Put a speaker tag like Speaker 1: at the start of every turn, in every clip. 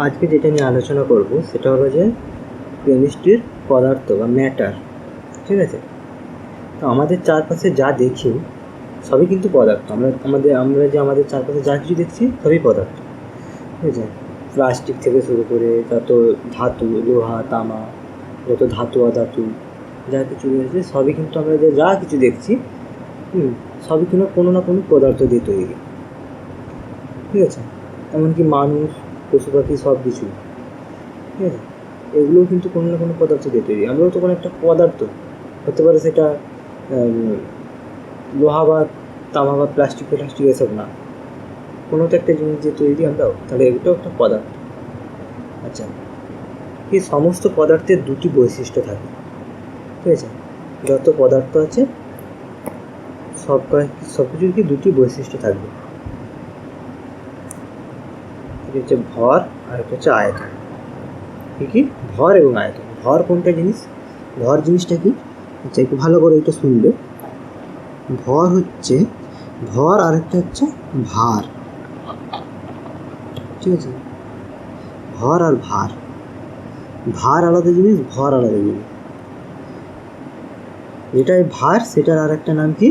Speaker 1: আজকে যেটা নিয়ে আলোচনা করব সেটা হলো যে কেমিস্ট্রির পদার্থ বা ম্যাটার। ঠিক আছে, তো আমাদের চারপাশে যা দেখি সবই কিন্তু পদার্থ। আমরা চারপাশে যা কিছু দেখছি সবই পদার্থ। ঠিক আছে, প্লাস্টিক থেকে শুরু করে যত ধাতু, লোহা, তামা, যত ধাতু অধাতু যা কিছু রয়েছে সবই কিন্তু আমরা যা কিছু দেখছি সবই কিন্তু কোনো না কোনো পদার্থ দিয়ে তৈরি। ঠিক আছে, এমনকি মানুষ, পশু পাখি সব কিছুই। ঠিক আছে, এগুলোও কিন্তু কোনো না কোনো পদার্থ দিয়ে তৈরি। আমরাও তো কোনো একটা পদার্থ হতে পারে, সেটা লোহা বা তামা বা প্লাস্টিক এসব না, কোনো তো একটা জিনিস দিয়ে তৈরি আমরাও, তাহলে এগুলোও একটা পদার্থ। আচ্ছা, এই সমস্ত পদার্থের দুটি বৈশিষ্ট্য থাকে। ঠিক আছে, যত পদার্থ আছে সব কিছুর কি দুটি বৈশিষ্ট্য থাকবে। এটা হচ্ছে ভর আর একটা হচ্ছে আয়তন। কি ভর এবং আয়তন। ভর কোনটা জিনিস, ভর জিনিসটা কি? আচ্ছা, একটু ভালো করে এটা শুনবে। ভর হচ্ছে ভর আর একটা হচ্ছে ভার। ঠিক আছে, ভর আর ভার, ভার আলাদা জিনিস, ভর আলাদা জিনিস। যেটাই ভার সেটার আর একটা নাম কি?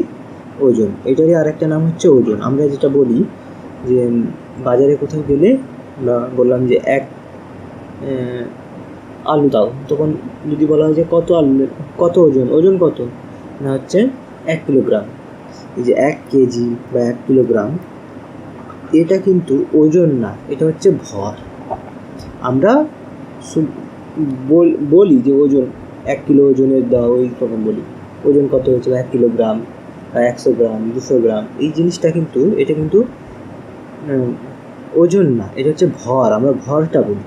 Speaker 1: ওজন। এটারই আর একটা নাম হচ্ছে ওজন। আমরা যেটা বলি যে বাজারে কোথাও গেলে বললাম যে এক আলু দাও, তখন যদি বলা হয় যে কত আলু, কত ওজন, ওজন কত না হচ্ছে 1 কিলোগ্রাম। এই যে 1 কেজি বা 1 কিলোগ্রাম, এটা কিন্তু ওজন না, এটা হচ্ছে ভর। আমরা বলি যে ওজন 1 কিলো ওজনের দাও, ওই রকম বলি। ওজন কত হয়েছে, 1 কিলোগ্রাম বা 100 গ্রাম, 200 গ্রাম, এই জিনিসটা কিন্তু এটা কিন্তু ওজন না, এটা হচ্ছে ভর। আমরা ভরটা বলি।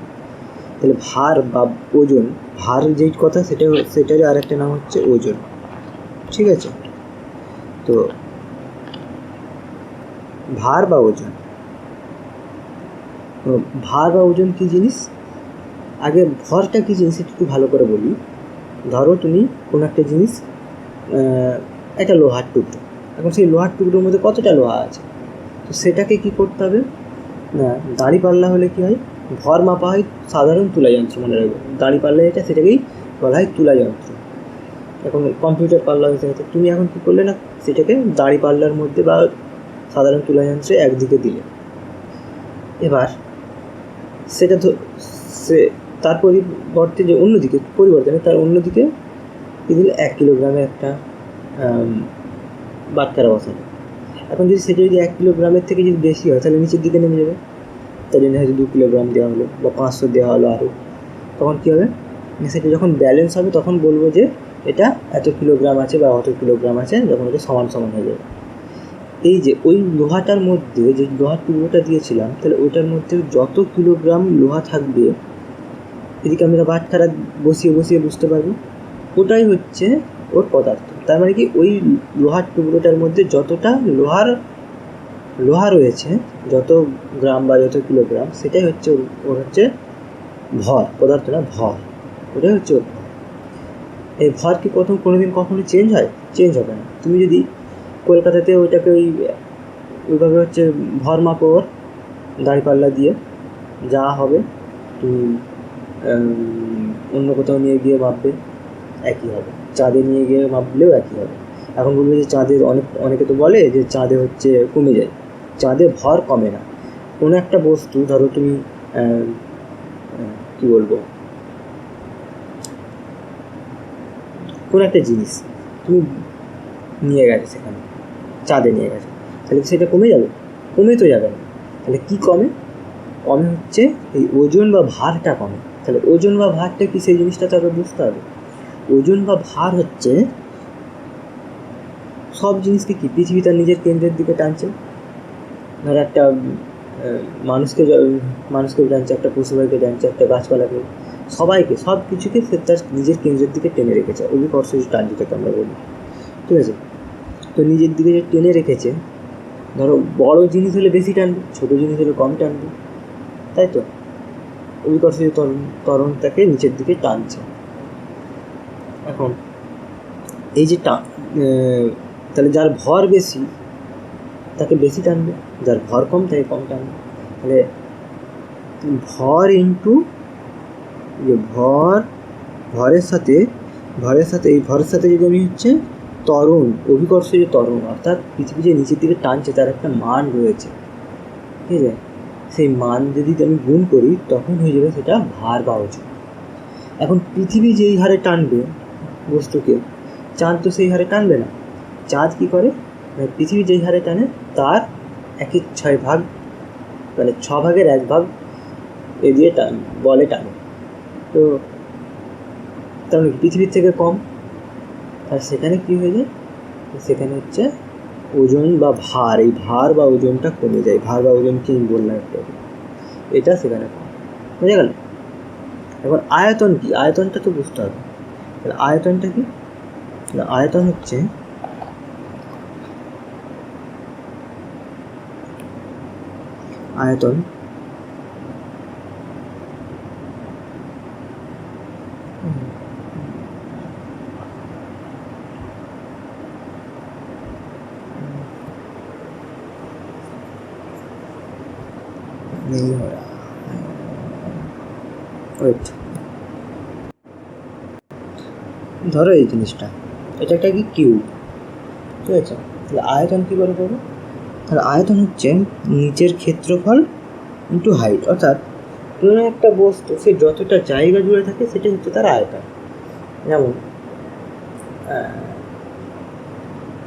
Speaker 1: তাহলে ভার বা ওজন, ভার যেই কথা সেটারই আর একটা নাম হচ্ছে ওজন। ঠিক আছে, তো ভার বা ওজন, তো ভার বা ওজন কী জিনিস? আগে ভরটা কী জিনিস একটু ভালো করে বলি। ধরো তুমি কোনো একটা জিনিস, একটা লোহার টুকরো, এখন সেই লোহার টুকরোর মধ্যে কতটা লোহা আছে, তো সেটাকে কী করতে হবে না, দাঁড়িপাল্লা হলে কী হয়, ভর মাপা হয় সাধারণ তুলা যন্ত্র। মনে রাখবে, দাঁড়িপাল্লা এটা, সেটাকেই বলা হয় তুলা যন্ত্র। এখন কম্পিউটার পাল্লা হয়ে গেছে, তুমি এখন কী করলে না, সেটাকে দাঁড়িপাল্লার মধ্যে বা সাধারণ তুলা যন্ত্রে একদিকে দিলে। এবার সেটা তার পরিবর্তে যে অন্যদিকে পরিবর্তনে তার অন্যদিকে কী দিলে, 1 কিলোগ্রামের একটা বাটখারা বসালে। এখন যদি সেটা যদি 1 কিলোগ্রামের থেকে যদি বেশি হয়, তাহলে নিচের দিকে নেমে যাবে। তাই জন্য হয়তো 2 কিলোগ্রাম দেওয়া হলো বা 500 দেওয়া হলো আরও। তখন কী হবে, সেটা যখন ব্যালেন্স হবে তখন বলবো যে এটা এত কিলোগ্রাম আছে বা অত কিলোগ্রাম আছে, যখন এটা সমান সমান হয়ে যাবে। এই যে ওই লোহাটার মধ্যে যে লোহার টুকরোটা দিয়েছিলাম, তাহলে ওইটার মধ্যে যত কিলোগ্রাম লোহা থাকবে, এদিকে আমরা বাটখারা বসিয়ে বসিয়ে বুঝতে পারবো, ওটাই হচ্ছে ওর পদার্থ। তার মানে কি, ওই লোহার টুকরোটার মধ্যে যতটা লোহা রয়েছে, যত গ্রাম বা যত কিলোগ্রাম, সেটাই হচ্ছে ওর হচ্ছে ভর, পদার্থ না, ভর। ওটাই হচ্ছে ওর ভর। এই ভর কি কোনোদিন কখনো চেঞ্জ হয়? চেঞ্জ হবে না। তুমি যদি কলকাতাতে ওইটাকে ওইভাবে হচ্ছে ভর মাপো, ওর দাঁড়িপাল্লা দিয়ে যা হবে, তুমি অন্য কোথাও নিয়ে গিয়ে মাপবে, একই হবে। চাঁদে নিয়ে গিয়ে মাপলেও একই হবে। এখন বলবে যে চাঁদের অনেকে তো বলে যে চাঁদে হচ্ছে কমে যায়। চাঁদে ভর কমে না। কোনো একটা বস্তু, ধরো তুমি কী বলবো, কোনো একটা জিনিস তুমি নিয়ে গেছো, সেখানে চাঁদে নিয়ে গেছো, তাহলে সেটা কমে যাবে? কমে তো যাবে না। তাহলে কি কমে? কমে হচ্ছে এই ওজন বা ভারটা কমে। তাহলে ওজন বা ভারটা কি, সেই জিনিসটা তাকে বুঝতে হবে। ওজন বা ভার হচ্ছে সব জিনিসকে কি পৃথিবী তার নিজের কেন্দ্রের দিকে টানছে। ধর একটা মানুষকে টানছে, একটা পশুপাখিকে টানছে, একটা গাছপালাকে, সবাইকে, সব কিছুকে সে তার নিজের কেন্দ্রের দিকে টেনে রেখেছে। অভিকর্ষজ টান যেটাকে আমরা বলি। ঠিক আছে, তো নিজের দিকে যে টেনে রেখেছে, ধরো বড় জিনিস হলে বেশি টানবে, ছোটো জিনিস হলে কম টানবে, তাই তো? অভিকর্ষজ ত্বরণ তাকে নিচের দিকে টানছে। এখন এই যে তাহলে যার ভর বেশি তাকে বেশি টানবে, যার ভর কম তাকে কম টানবে। তাহলে ভর ইন্টু ভরের সাথে এই ভরের সাথে যদি আমি হচ্ছে ত্বরণ, অভিকর্ষ যে ত্বরণ, অর্থাৎ পৃথিবী যে নিচের দিকে টানছে তার একটা মান রয়েছে, ঠিক আছে, সেই মান যদি আমি গুণ করি তখন হয়ে যাবে সেটা ভার বা ওজন। এখন পৃথিবী যেই হারে টানবে বস্তুকে, চাঁদ তো সেই হারে টানবে না। চাঁদ কী করে, পৃথিবী যেই হারে টানে তার 1/6 ভাগ, মানে 6 ভাগের 1 ভাগ এ দিয়ে বলে টানে। তো তেমন পৃথিবীর থেকে কম, আর সেখানে কী হয়ে যায়, সেখানে হচ্ছে ওজন বা ভার, এই ভার বা ওজনটা কমে যায়। ভার বা ওজন কি বললাম একটা, এটা সেখানে কম, বুঝে গেল। এখন আয়তন কি, আয়তনটা তো বুঝতে হবে। তাহলে আয়তনটা কি, আয়তন হচ্ছে আয়তন नहीं हो रहा, ওয়েট, ধরো এই জিনিসটা, এটা একটা কি কিউব, ঠিক আছে। তাহলে আয়তন কী করে করবো, তাহলে আয়তন হচ্ছে নিচের ক্ষেত্রফল ইন্টু হাইট, অর্থাৎ কোনো একটা বস্তু সে যতটা জায়গা জুড়ে থাকে সেটা হচ্ছে তার আয়তন। যেমন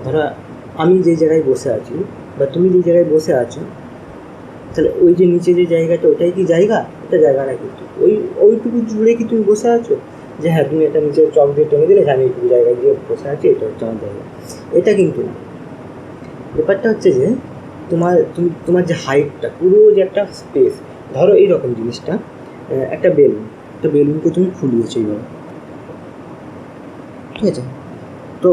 Speaker 1: ধরো আমি যে জায়গায় বসে আছি বা তুমি যে জায়গায় বসে আছো, তাহলে ওই যে নিচে যে জায়গাটা ওটাই কি জায়গা, এটা জায়গা না, কিন্তু ওইটুকু জুড়ে কি তুমি বসে আছো, যে হ্যাঁ তুমি এটা নিচে চক দিয়ে টেনে দিলে আমি এইটুকু জায়গায় গিয়ে বসে আছি, এটা হচ্ছে আমার জায়গা, এটা কিন্তু না। ব্যাপারটা হচ্ছে যে তোমার যে হাইটটা, পুরো যে একটা স্পেস, ধরো এইরকম জিনিসটা, একটা বেলুনকে তুমি ফুলিয়েছো এইভাবে, ঠিক আছে। তো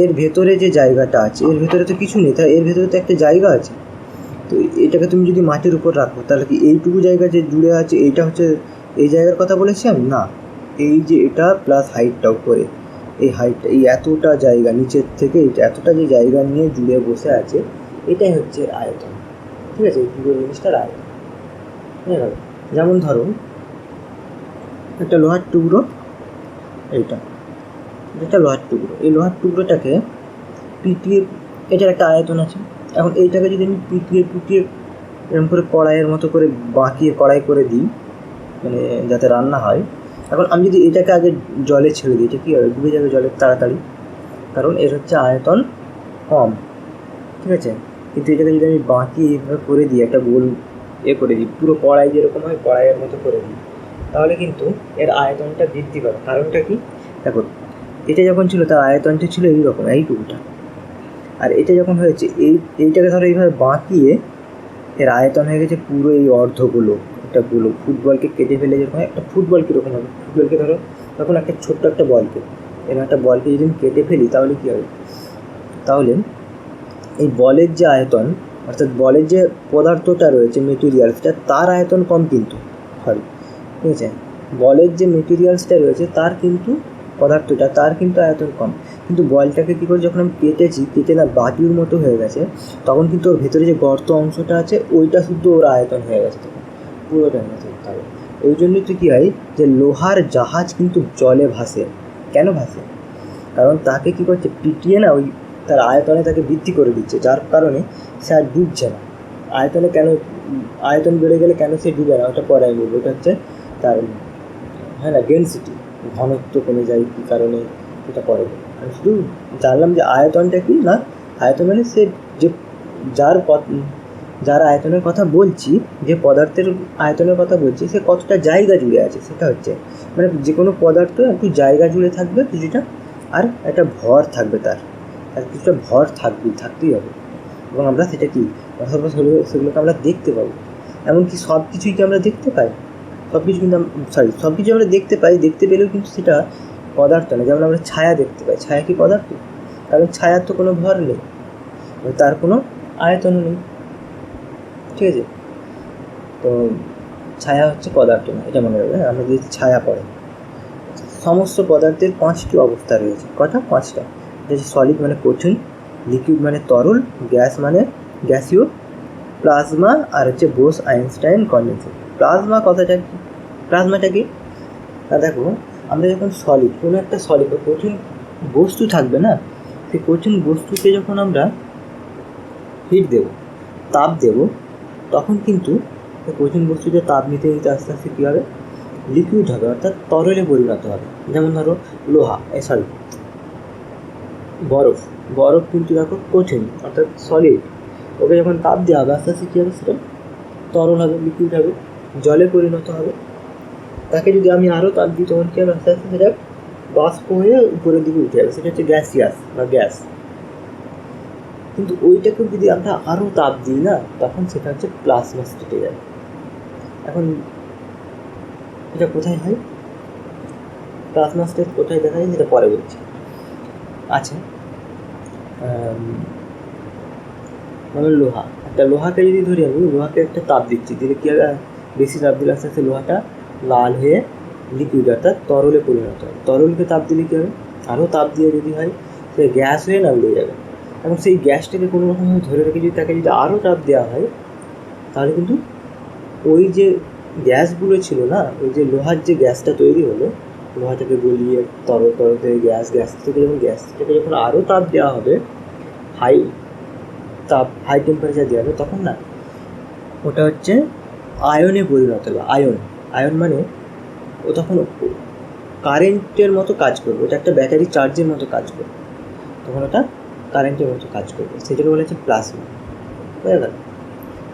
Speaker 1: এর ভেতরে যে জায়গাটা আছে, এর ভেতরে তো কিছু নেই, তাই এর ভেতরে তো একটা জায়গা আছে। তো এটাকে তুমি যদি মাটির উপর রাখো, তাহলে কি এইটুকু জায়গা যে জুড়ে আছে এইটা হচ্ছে এই জায়গার কথা বলেছি আমি, না, এই যে এটা প্লাস হাইটটা উপরে, এই হাইটটা, এই এতটা জায়গা নিচের থেকে এতটা যে জায়গা নিয়ে জুড়ে বসে আছে, এটাই হচ্ছে আয়তন, ঠিক আছে। এই পুরো জিনিসটার আয়তন, ঠিক আছে। যেমন ধরো একটা লোহার টুকরো, এটা লোহার টুকরো, এই লোহার টুকরোটাকে পিটিয়ে, এটার একটা আয়তন আছে। এখন এইটাকে যদি আমি পিটিয়ে এরকম করে কড়াইয়ের মতো করে বাঁকিয়ে কড়াই করে দিই, মানে যাতে রান্না হয়, এখন আমি যদি এটাকে আগে জলে ছেড়ে দিই, এটা কী হবে, ডুবে যাবে জলে তাড়াতাড়ি, কারণ এর হচ্ছে আয়তন কম, ঠিক আছে। কিন্তু এটাকে যদি আমি বাঁকিয়ে এইভাবে করে দিই, একটা গোল করে দিই, পুরো কড়াই যেরকম হয় কড়াইয়ের মতো করে দিই, তাহলে কিন্তু এর আয়তনটা বৃদ্ধি পাবে। কারণটা কি, দেখো এটা যখন ছিল তার আয়তনটা ছিল এইরকম, এইটুকুটা, আর এটা যখন হয়েছে এইটাকে ধরো এইভাবে বাঁকিয়ে এর আয়তন হয়ে গেছে পুরো এই অর্ধগুলো, একটা গুলো ফুটবলকে কেটে ফেলে যেরকম একটা ফুটবল কীরকম হবে, ফুটবলকে ধরো তখন একটা ছোট্ট একটা বলকে, এরকম একটা বলকে যদি আমি কেটে ফেলি তাহলে কী হবে, তাহলে এই বলের যে আয়তন, অর্থাৎ বলের যে পদার্থটা রয়েছে মেটেরিয়ালসটা, তার আয়তন কম কিন্তু হয়, ঠিক আছে। বলের যে মেটেরিয়ালসটা রয়েছে তার কিন্তু পদার্থটা, তার কিন্তু আয়তন কম, কিন্তু বলটাকে কী করে যখন আমি কেটে না বাটির মতো হয়ে গেছে, তখন কিন্তু ওর ভেতরে যে গর্ত অংশটা আছে ওইটা শুদ্ধ ওর আয়তন হয়ে গেছে, তখন পুরোটা হয়ে গেছে। তাহলে ওই জন্যই তো কী হয় যে লোহার জাহাজ কিন্তু জলে ভাসে, কেন ভাসে, কারণ তাকে কী করছে, পিটিয়ে না ওই তার আয়তনে তাকে বৃদ্ধি করে দিচ্ছে, যার কারণে সে আর ডুবছে না। আয়তনে কেন, আয়তন বেড়ে গেলে কেন সে ডুবে না, ওটা পরে আমি বলবো, ওটা হচ্ছে তার, হ্যাঁ না, ডেনসিটি, ঘনত্ব কমে যায় কী কারণে, এটা পরে। আমি শুধু জানলাম যে আয়তনটা কি, না আয়তন মানে সে যে যার আয়তনের কথা বলছি, যে পদার্থের আয়তনের কথা বলছি, সে কতটা জায়গা জুড়ে আছে সেটা হচ্ছে, মানে যে কোনো পদার্থ একটু জায়গা জুড়ে থাকবে কিছুটা, আর একটা ভর থাকবে, তার কিছুটা ভর থাকতেই হবে, এবং আমরা সেটা কি সেগুলোকে আমরা দেখতে পাবো। এমনকি সব কিছুই কি আমরা দেখতে পাই, সব কিছু কিন্তু সব কিছু আমরা দেখতে পাই, দেখতে পেলেও কিন্তু সেটা পদার্থ না। যেমন আমরা ছায়া দেখতে পাই, ছায়া কি পদার্থ, কারণ ছায়ার তো কোনো ভর নেই, তার কোনো আয়তনও নেই, ঠিক আছে। তো ছায়া হচ্ছে পদার্থ না, এটা মনে রাখবে। আমরা যদি ছায়া পড়ে, সমস্ত পদার্থের 5টি অবস্থা রয়েছে, কটা, 5টা, সলিড মানে কঠিন, লিকুইড মানে তরল, গ্যাস মানে গ্যাসীয়, প্লাজমা, আর হচ্ছে বোস আইনস্টাইন কন্ডেন্সেট। প্লাজমা কথাটা কি, প্লাজমাটা কি না, দেখো আমরা যখন সলিড, কোনো একটা সলিড বা কঠিন বস্তু থাকবে না, সেই কঠিন বস্তুকে যখন আমরা হিট দেব, তাপ দেব, তখন কিন্তু কঠিন বস্তুতে তাপ নিতে নিতে আস্তে আস্তে কী হবে, লিকুইড হবে, অর্থাৎ তরলে পরিণত হবে। যেমন ধরো লোহা, বরফ, বরফ কিন্তু দেখো কঠিন অর্থাৎ সলিড, ওকে যখন তাপ দেওয়া হবে আস্তে আস্তে কী হবে, সেটা তরল হবে, লিকুইড হবে, জলে পরিণত হবে। তাকে যদি আমি আরও তাপ দিই তখন কী হবে, আস্তে আস্তে সেটা বাষ্প হয়ে উপরের দিকে উঠে যাবে, সেটা হচ্ছে গ্যাসিয়াস বা গ্যাস। কিন্তু ওইটাকেও যদি আমরা আরও তাপ দিই না, তখন সেটা হচ্ছে প্লাজমা স্টেটে যাবে। এখন এটা কোথায় হয়, প্লাজমা স্টেট কোথায় দেখা যায় সেটা পরে বলছি। আচ্ছা, মানে লোহা, একটা লোহাকে যদি ধরি আমি, লোহাকে একটা তাপ দিচ্ছি, দিলে কী হবে, বেশি তাপ দিলে আস্তে আস্তে লোহাটা লাল হয়ে লিকুইড অর্থাৎ তরলে পরিণত হয়। তরলকে তাপ দিলে কী হবে, আরও তাপ দিয়ে যদি হয় সে গ্যাস হয়ে না উড়ে যাবে। এবং সেই গ্যাসটাকে কোনো রকমভাবে ধরে রেখে যদি তাকে যদি আরও তাপ দেওয়া হয়, তাহলে কিন্তু ওই যে গ্যাসগুলো ছিল না, ওই যে লোহার যে গ্যাসটা তৈরি হলো, লোহাটাকে গলিয়ে তরল থেকে গ্যাস, গ্যাস থেকে যখন আরও তাপ দেওয়া হবে, হাই টেম্পারেচার দেওয়া হবে, তখন না ওটা হচ্ছে আয়নে পরিণত হবে। আয়ন মানে ও তখন কারেন্টের মতো কাজ করবে, ওটা একটা ব্যাটারি চার্জের মতো কাজ করবে, তখন ওটা কারেন্টের মতো কাজ করবে, সেটাকে বলা হচ্ছে প্লাজমা। বুঝা গেল?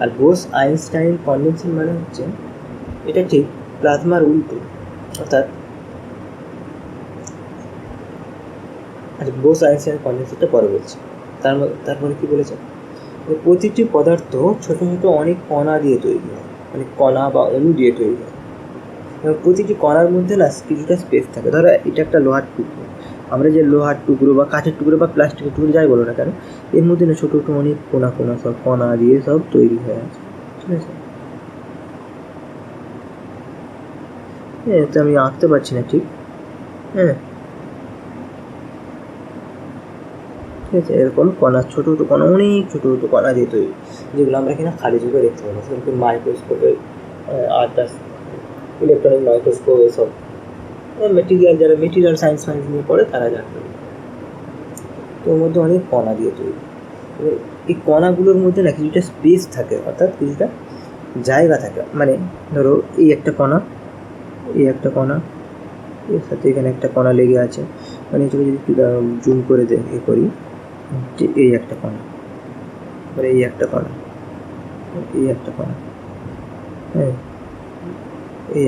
Speaker 1: আর বোস আইনস্টাইন কনডেনসেশন মানে হচ্ছে এটা ঠিক প্লাজমার উল্টো, অর্থাৎ বোস আইনস্টাইন কনডেনসেশনটা পরে বলছে। তারপরে কি বলেছে, প্রতিটি পদার্থ ছোটো ছোটো অনেক কণা দিয়ে তৈরি হয়, অনেক কণা বা অণু দিয়ে তৈরি হয়, এবং প্রতিটি কণার মধ্যে না কিছুটা স্পেস থাকে। ধরো এটা একটা লোহার টুকরো, আমরা যে লোহার টুকরো বা কাঠের টুকরো বা প্লাস্টিকের টুকরো যাই বলো না কেন, এর মধ্যে না ছোটো ছোটো অনেক কোনা সব কণা দিয়ে সব তৈরি হয়ে আছে, ঠিক আছে? তো আমি আঁকতে পারছি না ঠিক, হ্যাঁ ঠিক আছে, এরকম কণা, ছোটো ছোটো কণা, অনেক ছোটো ছোটো কণা দিয়ে তৈরি, যেগুলো আমরা কিনা খালি চোখে দেখতে পাবো, সেরকম মাইক্রোস্কোপে, আদার্স ইলেকট্রনিক মাইক্রোস্কোপ, এসব যারা মেটেরিয়াল সায়েন্স নিয়ে পড়ে তারা জানতে পারে। তো ওর মধ্যে অনেক কণা দিয়ে তৈরি, এই কণাগুলোর মধ্যে না কিছুটা স্পেস থাকে, অর্থাৎ কিছুটা জায়গা থাকে। মানে ধরো এই একটা কণা, এর সাথে এখানে একটা কণা লেগে আছে, মানে এটাকে যদি একটু জুম করে করি, যে এই একটা কণা, মানে এই একটা কণা, হ্যাঁ এই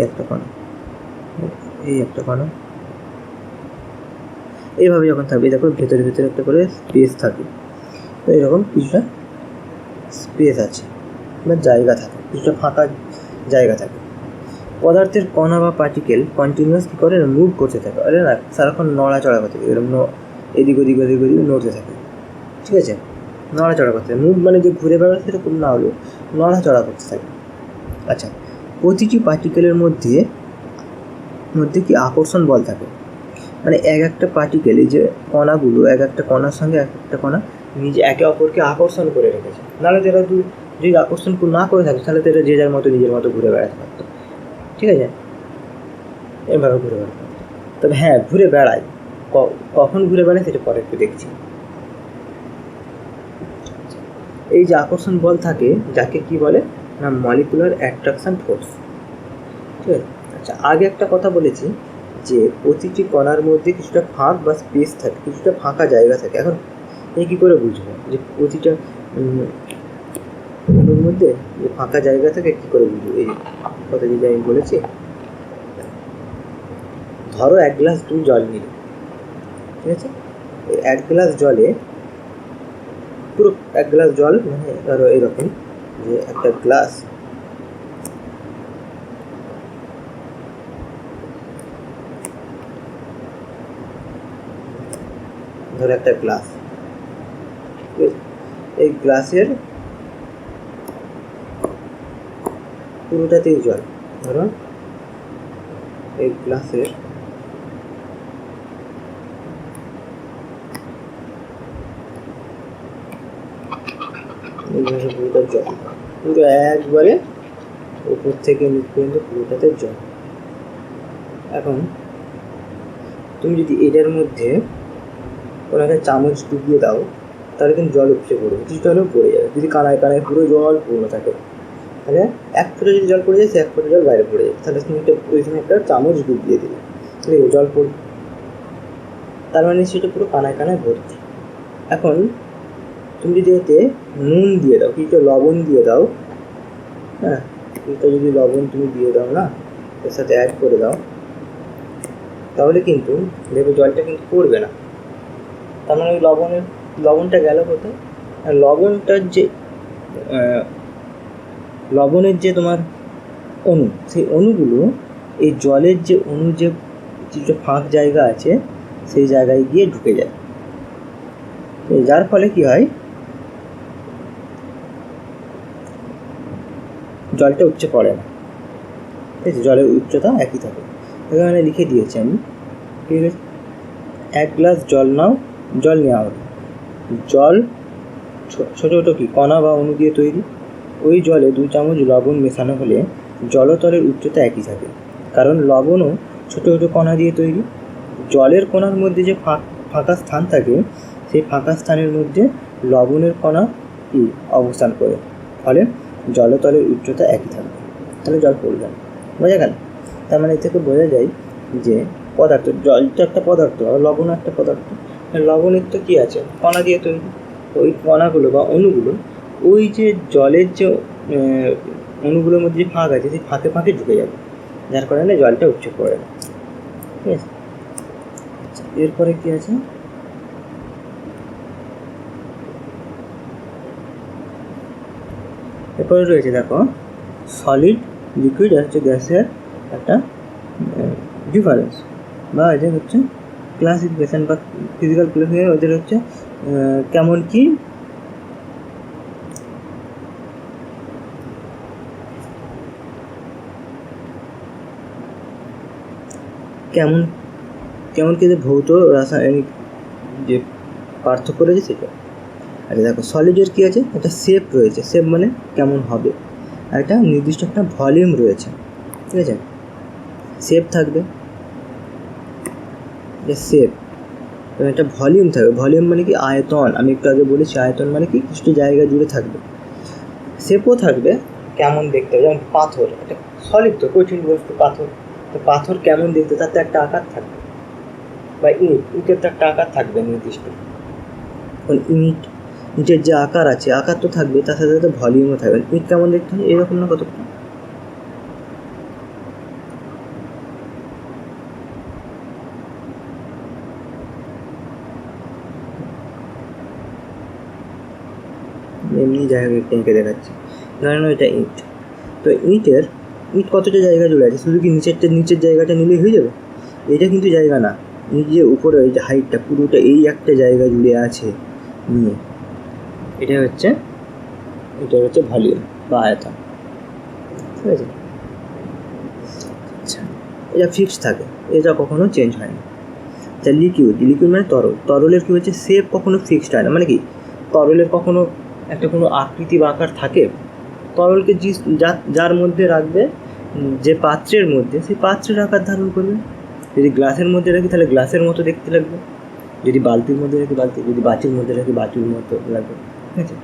Speaker 1: একটা কণা, এইভাবে যখন থাকবে, দেখো ভেতরে একটা করে স্পেস থাকে, তো এরকম কিছুটা স্পেস আছে বা জায়গা থাকে, কিছুটা ফাঁকা জায়গা থাকে। পদার্থের কণা বা পার্টিকেল কন্টিনিউয়াস কী করে, মুভ করতে থাকে, আরে না সারাক্ষণ নড়াচড়া করতে থাকে, এরকম এদিক ওদিক নড়তে থাকে, ঠিক আছে? নড়াচড়া করতে থাকে, মুভ মানে যে ঘুরে বেড়াচ্ছে সেরকম না হলেও নড়াচড়া করতে থাকে। আচ্ছা, প্রতিটি পার্টিকেলের মধ্যে কি আকর্ষণ বল থাকে, মানে এক একটা পার্টিকেল, এই যে কণাগুলো, এক একটা কণার সঙ্গে এক একটা কণা নিজে একে অপরকে আকর্ষণ করে রেখেছে, নাহলে তো এরা যদি আকর্ষণ না করে থাকে তাহলে তো এরা যে যার মতো নিজের মতো ঘুরে বেড়াতে পারতো, ঠিক আছে? এভাবে ঘুরে বেড়াতে পারতো। তবে হ্যাঁ, ঘুরে বেড়ায়, কখন ঘুরে বেড়ায় সেটা পরে একটু দেখছি। এই যে আকর্ষণ বল থাকে, যাকে কি বলে না, মলিকুলার অ্যাট্রাকশন ফোর্স, ঠিক আছে? আচ্ছা, আগে একটা কথা বলেছি যে প্রতিটি কণার মধ্যে কিছুটা ফাঁক বা স্পেস থাকে, কিছুটা ফাঁকা জায়গা থাকে। এখন এই কী করে বুঝবো যে প্রতিটা কণার মধ্যে যে ফাঁকা জায়গা থাকে, কী করে বুঝবো? এই কথা যদি আমি বলেছি, ধরো এক গ্লাস তুমি জল নিলে, ঠিক আছে? এক গ্লাস জলে, পুরো এক গ্লাস জল, মানে ধরো এরকম যে একটা গ্লাস, ধরো একটা গ্লাস, এই গ্লাসের পুরোটাতেই জল, ধরো এই গ্লাসের পুরোটা জল, পুরো একবারে উপর থেকে নিচ পর্যন্ত পুরোটাতে জল। এখন তুমি যদি এটার মধ্যে কোনো একটা চামচ ডুবিয়ে দাও তাহলে কিন্তু জল উপচে পড়বে, কিছুটা হলেও পড়ে যাবে। যদি কানায় কানায় পুরো জল পূর্ণ থাকে তাহলে 1 ফোঁটা যদি জল পড়ে যায়, সে 1 ফোঁটা জল বাইরে পড়ে যাবে। তাহলে তুমি ওইখানে একটা চামচ ডুবিয়ে দিলে, ঠিক আছে, জল পড়বে, তার মানে সেটা পুরো কানায় কানায় ভর্তি। এখন তুমি যদি এতে নুন দিয়ে দাও, কিছুটা লবণ দিয়ে দাও, হ্যাঁ, কিছুটা যদি লবণ তুমি দিয়ে দাও না, এর সাথে অ্যাড করে দাও, তাহলে কিন্তু দেখবে জলটা কিন্তু পড়বে না। তার মানে ওই লবণটা গেল কোথায়? আর লবণের যে তোমার অণু, সেই অণুগুলো এই জলের যে কিছুটা ফাঁক জায়গা আছে সেই জায়গায় গিয়ে ঢুকে যায়, যার ফলে কি হয়, জলটা উপচে পড়ে না, ঠিক আছে, জলের উচ্চতা একই থাকে। এখানে লিখে দিয়েছি আমি, ঠিক আছে, 1 গ্লাস জল নাও, জল নেওয়া হবে, জল ছোটো ছোটো কি কণা বা অণু দিয়ে তৈরি। ওই জলে 2 চামচ লবণ মেশানো হলে জলতলের উচ্চতা একই থাকে, কারণ লবণও ছোটো ছোটো কণা দিয়ে তৈরি। জলের কণার মধ্যে যে ফাঁকা স্থান থাকে, সেই ফাঁকা স্থানের মধ্যে লবণের কণা কি অবস্থান করে, ফলে জলতলের উচ্চতা একই থাকবে, তাহলে জল পড়বে না। বোঝা গেল? তার মানে এ থেকে বোঝা যায় যে পদার্থ, জল তো একটা পদার্থ আর লবণ একটা পদার্থ। লবণের তো কী আছে, কণা দিয়ে তৈরি। ওই কণাগুলো বা অণুগুলো ওই যে জলের যে অণুগুলোর মধ্যে যে ফাঁক আছে সেই ফাঁকে ফাঁকে ঢুকে যাবে, যার কারণে জলটা উপচে পড়ে না, ঠিক আছে। এরপরে কী আছে, এরপরে রয়েছে দেখো সলিড, লিকুইড আর হচ্ছে গ্যাসের একটা ডিফারেন্স, বা এদের হচ্ছে ক্লাসিফিকেশান বা ফিজিক্যাল ক্লাসিফিকেশান। ওদের হচ্ছে কেমন কি ভৌত রাসায়নিক যে পার্থক্য রয়েছে সেটা। আচ্ছা দেখো, সলিডের কী আছে, একটা শেপ রয়েছে, শেপ মানে কেমন হবে, আর একটা নির্দিষ্ট একটা ভলিউম রয়েছে, ঠিক আছে, শেপ থাকবে, শেপ একটা ভলিউম থাকবে। ভলিউম মানে কি, আয়তন। আমি একটু আগে বলেছি আয়তন মানে কি, কিছু জায়গা জুড়ে থাকবে। শেপও থাকবে, কেমন দেখতে হবে, যেমন পাথর, একটা সলিড তো কঠিন বস্তু পাথর, তো পাথর কেমন দেখতে, তার তো একটা আকার থাকবে, বা ইটের তো একটা আকার থাকবে নির্দিষ্ট। ইটের যে আকার আছে, আকার তো থাকবে, তার সাথে সাথে ভলিউমও থাকবে। ইট কেমন দেখতে হয়, এরকম না কতক্ষণ, এমনি জায়গা এঁকে দেখাচ্ছি, ধরেন এটা ইট, তো ইট কতটা জায়গা জুড়ে আছে, শুধু কি নিচের জায়গাটা নিলেই হয়ে যাবে? এটা কিন্তু জায়গা না, ইট যে উপরে এই যে হাইটটা পুরোটা এই একটা জায়গা জুড়ে আছে নিয়ে, এটা হচ্ছে ভলিউম বা আয়তন, ঠিক আছে। আচ্ছা, এটা ফিক্সড থাকে, এটা কখনো চেঞ্জ হয় না। আচ্ছা, লিকুইড মানে তরলের কী হচ্ছে, শেপ কখনো ফিক্সড হয় না। মানে কি, তরলের কখনো একটা কোনো আকৃতি বা আকার থাকে, তরলকে যার মধ্যে রাখবে, যে পাত্রের মধ্যে, সেই পাত্রের আকার ধারণ করবে। যদি গ্লাসের মধ্যে রাখি তাহলে গ্লাসের মতো দেখতে লাগবে, যদি বালতির মধ্যে রাখি বালতি, যদি বাটির মধ্যে রাখি বাটির মতো লাগবে, ঠিক আছে।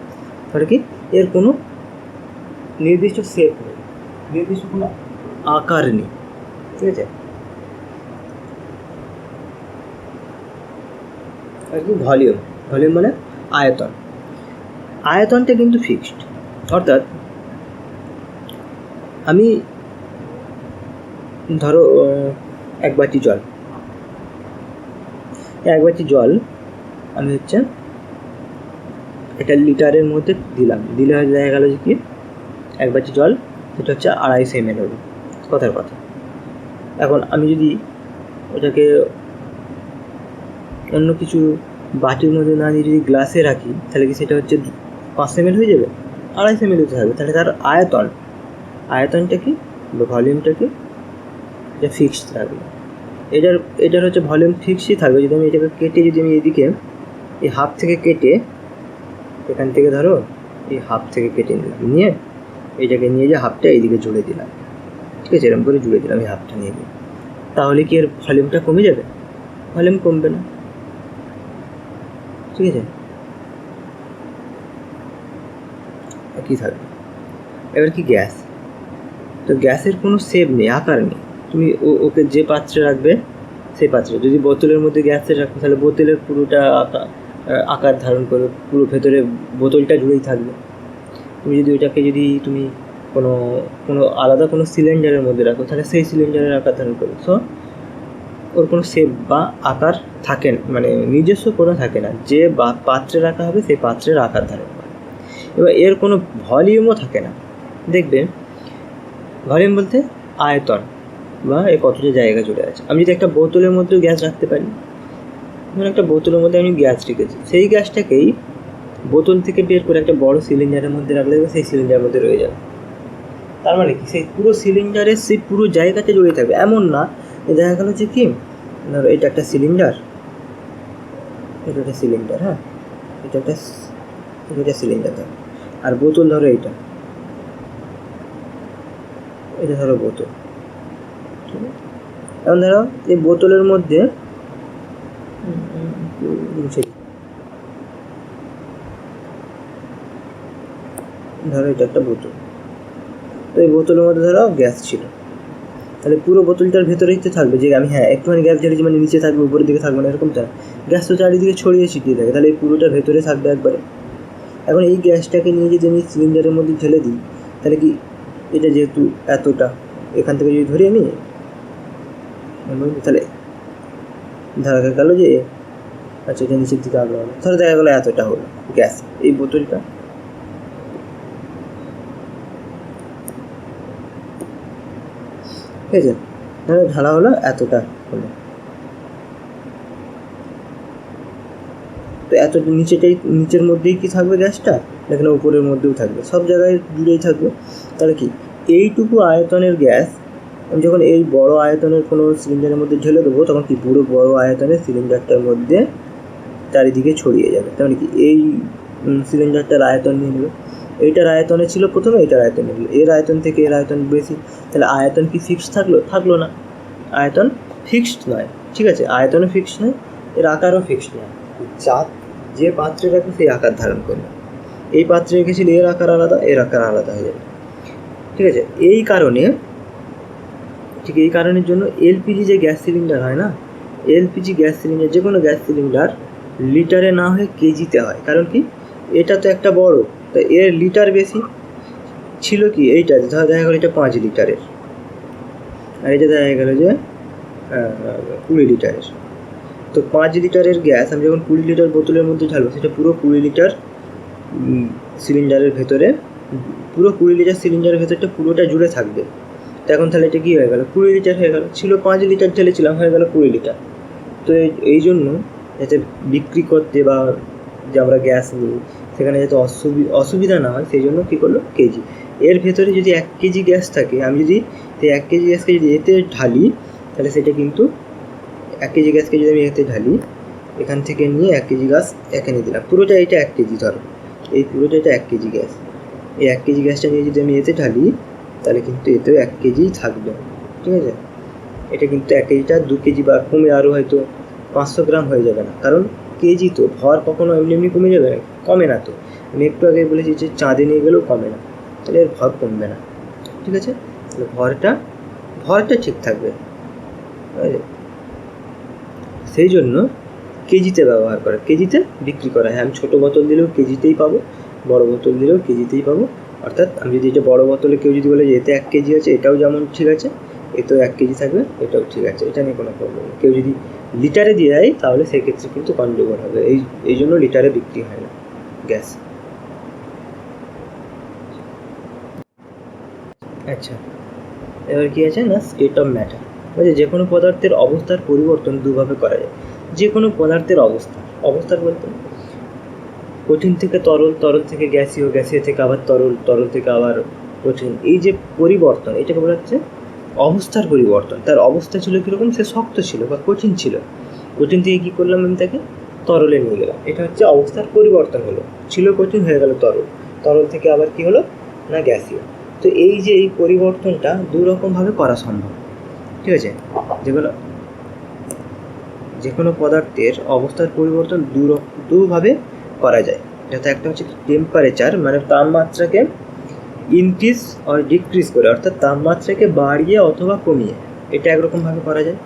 Speaker 1: তাহলে কি, এর কোনো নির্দিষ্ট শেপ নেই, নির্দিষ্ট কোনো আকার নেই, ঠিক আছে। আর কি ভলিউম মানে আয়তনটা কিন্তু ফিক্সড। অর্থাৎ আমি ধরো 1 বাটি জল আমি হচ্ছে এটা লিটারের মধ্যে দিলে হয়ে দেখা গেল যে কি, 1 বাটি জল সেটা হচ্ছে 250 ml হবে, কথার কথা। এখন আমি যদি ওটাকে অন্য কিছু বাটির মধ্যে না দিয়ে যদি গ্লাসে রাখি, তাহলে কি সেটা হচ্ছে 500 ml হয়ে যাবে? 250 ml হতে হবে। তাহলে তার আয়তনটা কি, ভলিউমটা কি, এটা ফিক্সড থাকবে। এটার হচ্ছে ভলিউম ফিক্সই থাকবে। যদি আমি এটাকে কেটে, যদি আমি এদিকে এই হাফ থেকে কেটে, এখান থেকে ধরো এই হাফ থেকে কেটে নিয়ে এইটাকে নিয়ে যে হাফটা এইদিকে জুড়ে দিলাম, ঠিক আছে, এরকম করে জুড়ে দিলাম, এই হাফটা নিয়ে দিই, তাহলে কি এর ভলিউমটা কমে যাবে? ভলিউম কমবে না, ঠিক আছে। কী থাকবে এবার কি গ্যাস, তো গ্যাসের কোনো শেপ নেই, আকার নেই, তুমি ওকে যে পাত্রে রাখবে সেই পাত্রে, যদি বোতলের মধ্যে গ্যাসের রাখবে তাহলে বোতলের পুরোটা আকার ধারণ করবে, পুরো ভেতরে বোতলটা জুড়েই থাকবে। তুমি যদি ওইটাকে যদি তুমি কোনো কোনো আলাদা কোনো সিলিন্ডারের মধ্যে রাখো তাহলে সেই সিলিন্ডারের আকার ধারণ করবে। সো ওর কোনো শেপ বা আকার থাকে না, মানে নিজস্ব কোনো থাকে না, যে পাত্রে রাখা হবে সেই পাত্রের আকার ধারণ করে। এবার এর কোনো ভলিউমও থাকে না, দেখবে ভলিউম বলতে আয়তন বা এ কতটা জায়গা জুড়ে আছে। আমি যদি একটা বোতলের মধ্যেও গ্যাস রাখতে পারি, ধরুন একটা বোতলের মধ্যে আমি গ্যাস রেখেছি, সেই গ্যাসটাকেই বোতল থেকে বের করে একটা বড় সিলিন্ডারের মধ্যে রাখলে সেই সিলিন্ডারের মধ্যে রয়ে যাবে। তার মানে কি সেই পুরো সিলিন্ডারের সেই পুরো জায়গাটা জড়িয়ে থাকবে এমন না। দেখা গেলো যে কি, ধরো এটা একটা সিলিন্ডার, এটা একটা সিলিন্ডার, হ্যাঁ এটা একটা সিলিন্ডার ধরো, আর বোতল ধরো এটা ধরো বোতল, ঠিক আছে। এখন ধরো এই বোতলের মধ্যে ধরো এটা একটা বোতল, তো এই বোতলের মধ্যে ধরো গ্যাস ছিল, তাহলে পুরো বোতলটার ভেতরেই তো থাকবে, যে আমি হ্যাঁ একটুখানি গ্যাস ঢেলেছি মানে নিচে থাকবে উপরের দিকে থাকবে না এরকমটা, গ্যাস তো চারিদিকে ছড়িয়ে ছিটিয়ে থাকে, তাহলে এই পুরোটা ভেতরে থাকবে একবারে। এখন এই গ্যাসটাকে নিয়ে যদি আমি সিলিন্ডারের মধ্যে ঢেলে দিই তাহলে কি, এটা যেহেতু এতটা এখান থেকে যদি ধরি আমি, তাহলে দেখা গেল যে আচ্ছা এটা নিচের দিকে আগে হলো, তাহলে দেখা গেলো এতটা হলো গ্যাস, এই বোতলটা ঠিক আছে, তাহলে ঢালা হলো এতটা হলো, তো এত নিচের মধ্যেই কি থাকবে গ্যাসটা, এখানে উপরের মধ্যেও থাকবে, সব জায়গায় জুড়েই থাকবে। তাহলে কি এইটুকু আয়তনের গ্যাস আমি যখন এই বড় আয়তনের কোনো সিলিন্ডারের মধ্যে ঢেলে দেবো তখন কি পুরো বড় আয়তনের সিলিন্ডারটার মধ্যে চারিদিকে ছড়িয়ে যাবে। তার মানে কি এই সিলিন্ডারটার আয়তন নিয়ে নেবে, এইটার আয়তনে ছিল প্রথমে, এইটার আয়তন নিয়ে নেবে, এর আয়তন থেকে এর আয়তন বেশি, তাহলে আয়তন কি ফিক্সড থাকলো না, আয়তন ফিক্সড নয়, ঠিক আছে, আয়তনও ফিক্সড নয়, এর আকারও ফিক্সড নয়, যে পাত্রে রাখবে সেই আকার ধারণ করবে, এই পাত্রে রেখেছিল এর আকার আলাদা, এর আকার আলাদা হয়ে যাবে, ঠিক আছে। এই কারণের জন্য এলপিজি যে গ্যাস সিলিন্ডার হয় না, এলপিজি গ্যাস সিলিন্ডার যে কোনো গ্যাস সিলিন্ডার লিটারে না হয়ে কেজিতে হয়, কারণ কি এটা তো একটা বড়, তো এর লিটার বেশি ছিল, কি এইটা ধর দেখা গেলো এটা 5 লিটারের আর এটা দেখা গেলো যে 20 লিটারের, তো 5 লিটারের গ্যাস আমি যখন 20 লিটার বোতলের মধ্যে ঢালবো সেটা পুরো 20 লিটার সিলিন্ডারের ভেতরে, পুরো 20 লিটার সিলিন্ডারের ভেতরটা পুরোটা জুড়ে থাকবে। তো এখন তাহলে এটা কী হয়ে গেলো, 20 লিটার হয়ে গেলো, ছিল 5 লিটার ঢেলেছিলাম হয়ে গেলো 20 লিটার। তো এই জন্য যাতে বিক্রি করতে বা যে আমরা গ্যাস নিই সেখানে যাতে অসুবিধা না হয় সেই জন্য কী করলো কেজি, এর ভেতরে যদি 1 কেজি গ্যাস থাকে, আমি যদি সেই 1 কেজি গ্যাসকে যদি এতে ঢালি তাহলে সেটা কিন্তু 1 কেজি গ্যাসকে যদি আমি এতে ঢালি, এখান থেকে নিয়ে 1 কেজি গ্যাস এখানে দিলাম, পুরোটা এটা 1 কেজি ধরো, এই পুরোটা এটা 1 কেজি গ্যাস, এই 1 কেজি গ্যাসটা নিয়ে যদি আমি এতে ঢালি তাহলে কিন্তু এতেও 1 কেজিই থাকবে, ঠিক আছে। এটা কিন্তু 1 কেজিটা 2 কেজি বা কমে আরও হয়তো 500 গ্রাম হয়ে যাবে না, কারণ কেজি তো ভর কখনো এমনি কমে যাবে না, কমে না তো, আমি একটু আগে বলেছি যে চাঁদে নিয়ে গেলেও কমে না, তাহলে এর ভর কমবে না, ঠিক আছে, তাহলে ভরটা ঠিক থাকবে, সেই জন্য কেজিতে ব্যবহার করে, কেজিতে বিক্রি করা হয়। আমি ছোটো বোতল দিলেও কেজিতেই পাবো, বড় বোতল দিলেও কেজিতেই পাবো, অর্থাৎ আমি যদি এটা বড় বোতলে কেউ যদি বলে যে এতে 1 কেজি আছে, এটাও যেমন ঠিক আছে, এতেও 1 কেজি থাকবে, এটাও ঠিক আছে, এটা নিয়ে কোনো প্রবলেম নেই। কেউ যদি লিটারে দিয়ে দেয় তাহলে সেক্ষেত্রে কিন্তু গন্ডগোল হবে, এই জন্য লিটারে বিক্রি হয় না গ্যাস। আচ্ছা, এবার কী আছে না, স্টেট অফ ম্যাটার, বলছে যে কোনো পদার্থের অবস্থার পরিবর্তন দুভাবে করা যায়। যে কোনো পদার্থের অবস্থার বলতে কঠিন থেকে তরল, তরল থেকে গ্যাসীয়, গ্যাসীয় থেকে আবার তরল, তরল থেকে আবার কঠিন, এই যে পরিবর্তন এটাকে বলা হচ্ছে অবস্থার পরিবর্তন। তার অবস্থা ছিল কীরকম, সে শক্ত ছিল বা কঠিন ছিল, কঠিন থেকে কী করলাম আমি তাকে তরলে নিয়ে গেলাম, এটা হচ্ছে অবস্থার পরিবর্তন হলো, ছিল কঠিন হয়ে গেল তরল, তরল থেকে আবার কী হলো না গ্যাসীয়, তো এই যে এই পরিবর্তনটা দুরকমভাবে করা সম্ভব, ঠিক আছে? যে কোনো পদার্থের অবস্থার পরিবর্তন দুভাবে করা যায়। যাতে একটা হচ্ছে টেম্পারেচার, মানে তাপমাত্রাকে ইনক্রিজ আর ডিক্রিজ করে, অর্থাৎ তাপমাত্রাকে বাড়িয়ে অথবা কমিয়ে, এটা একরকমভাবে করা যায়।